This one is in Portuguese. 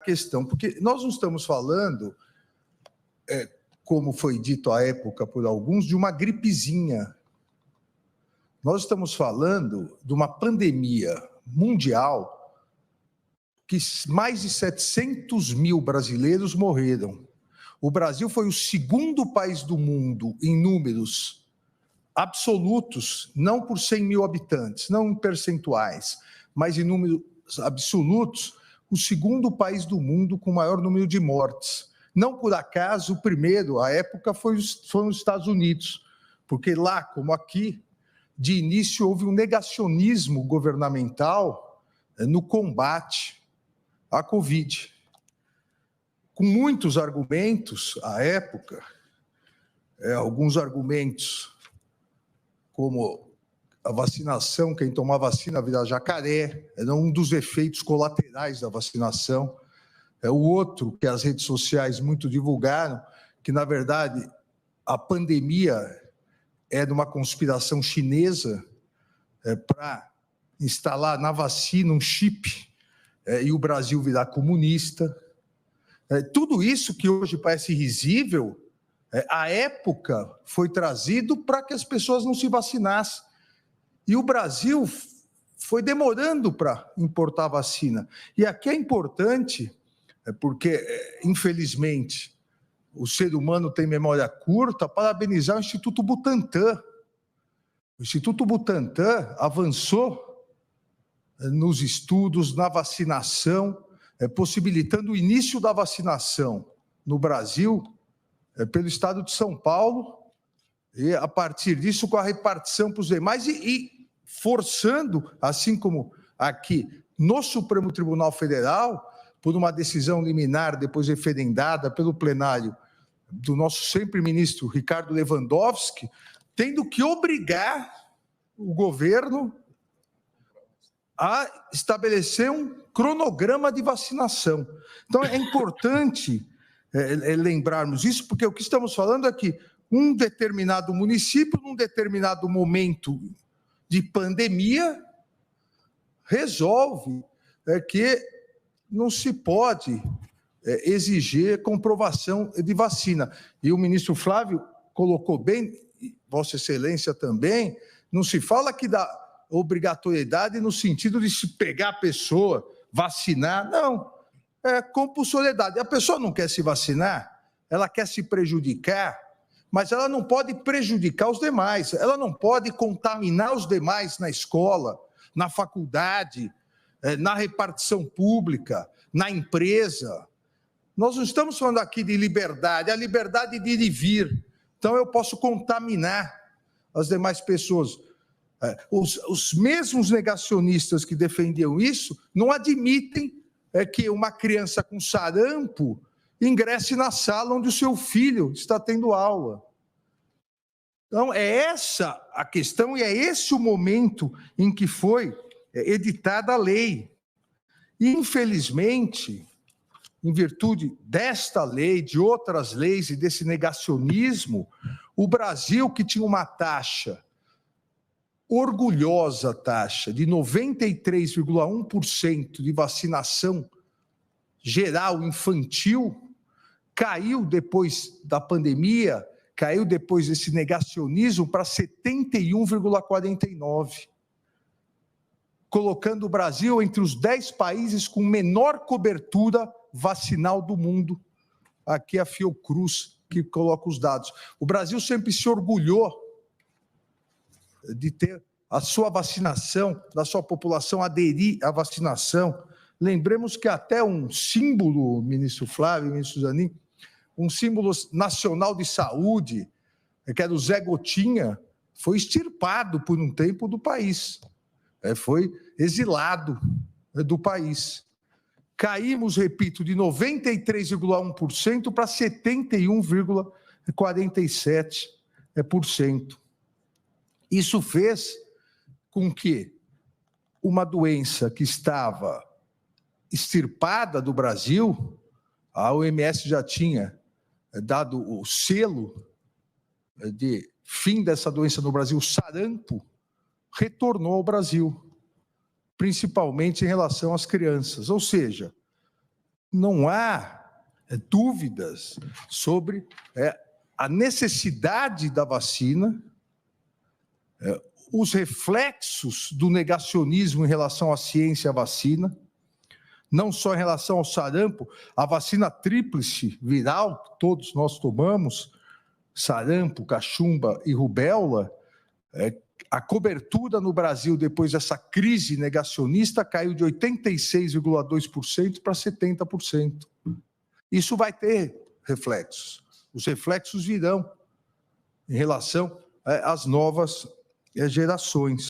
questão, porque nós não estamos falando, como foi dito à época por alguns, de uma gripezinha. Nós estamos falando de uma pandemia mundial que mais de 700 mil brasileiros morreram. O Brasil foi o segundo país do mundo em números absolutos, não por 100 mil habitantes, não em percentuais, mas em números absolutos, o segundo país do mundo com maior número de mortes. Não por acaso, o primeiro, à época, foram os Estados Unidos, porque lá, como aqui, de início houve um negacionismo governamental no combate à Covid. Com muitos argumentos, à época, alguns argumentos como a vacinação, quem tomar vacina vira jacaré, era um dos efeitos colaterais da vacinação. O outro, que as redes sociais muito divulgaram, que, na verdade, a pandemia é de uma conspiração chinesa para instalar na vacina um chip e o Brasil virar comunista. Tudo isso que hoje parece risível, à época foi trazido para que as pessoas não se vacinassem. E o Brasil foi demorando para importar vacina. E aqui é importante, porque, infelizmente, o ser humano tem memória curta, parabenizar o Instituto Butantan. O Instituto Butantan avançou nos estudos, na vacinação, possibilitando o início da vacinação no Brasil pelo estado de São Paulo, e a partir disso com a repartição para os demais e forçando, assim como aqui no Supremo Tribunal Federal, por uma decisão liminar depois referendada pelo plenário do nosso sempre ministro Ricardo Lewandowski, tendo que obrigar o governo a estabelecer um cronograma de vacinação. Então, é importante lembrarmos isso, porque o que estamos falando é que um determinado município, num determinado momento de pandemia, resolve que não se pode exigir comprovação de vacina. E o ministro Flávio colocou bem, Vossa Excelência também, não se fala que da obrigatoriedade no sentido de se pegar a pessoa, vacinar, não. É compulsoriedade. A pessoa não quer se vacinar, ela quer se prejudicar, mas ela não pode prejudicar os demais, ela não pode contaminar os demais na escola, na faculdade, na repartição pública, na empresa. Nós não estamos falando aqui de liberdade, a liberdade de ir e vir. Então, eu posso contaminar as demais pessoas. Os mesmos negacionistas que defendiam isso não admitem que uma criança com sarampo ingresse na sala onde o seu filho está tendo aula. Então, é essa a questão e é esse o momento em que foi editada a lei. E, infelizmente, em virtude desta lei, de outras leis e desse negacionismo, o Brasil, que tinha uma taxa, orgulhosa taxa, de 93,1% de vacinação geral infantil, caiu depois da pandemia, caiu depois desse negacionismo para 71,49%, colocando o Brasil entre os 10 países com menor cobertura vacinal do mundo. Aqui é a Fiocruz que coloca os dados. O Brasil sempre se orgulhou de ter a sua vacinação, da sua população aderir à vacinação. Lembremos que até um símbolo, ministro Flávio, ministro Zanin, um símbolo nacional de saúde, que era o Zé Gotinha, foi extirpado por um tempo do país, foi exilado do país. Caímos, repito, de 93,1% para 71,47%. Isso fez com que uma doença que estava extirpada do Brasil, a OMS já tinha dado o selo de fim dessa doença no Brasil, o sarampo, retornou ao Brasil, principalmente em relação às crianças. Ou seja, não há dúvidas sobre a necessidade da vacina, os reflexos do negacionismo em relação à ciência e à vacina, não só em relação ao sarampo, a vacina tríplice viral, que todos nós tomamos, sarampo, cachumba e rubéola, a cobertura no Brasil depois dessa crise negacionista caiu de 86,2% para 70%. Isso vai ter reflexos. Os reflexos virão em relação às novas gerações.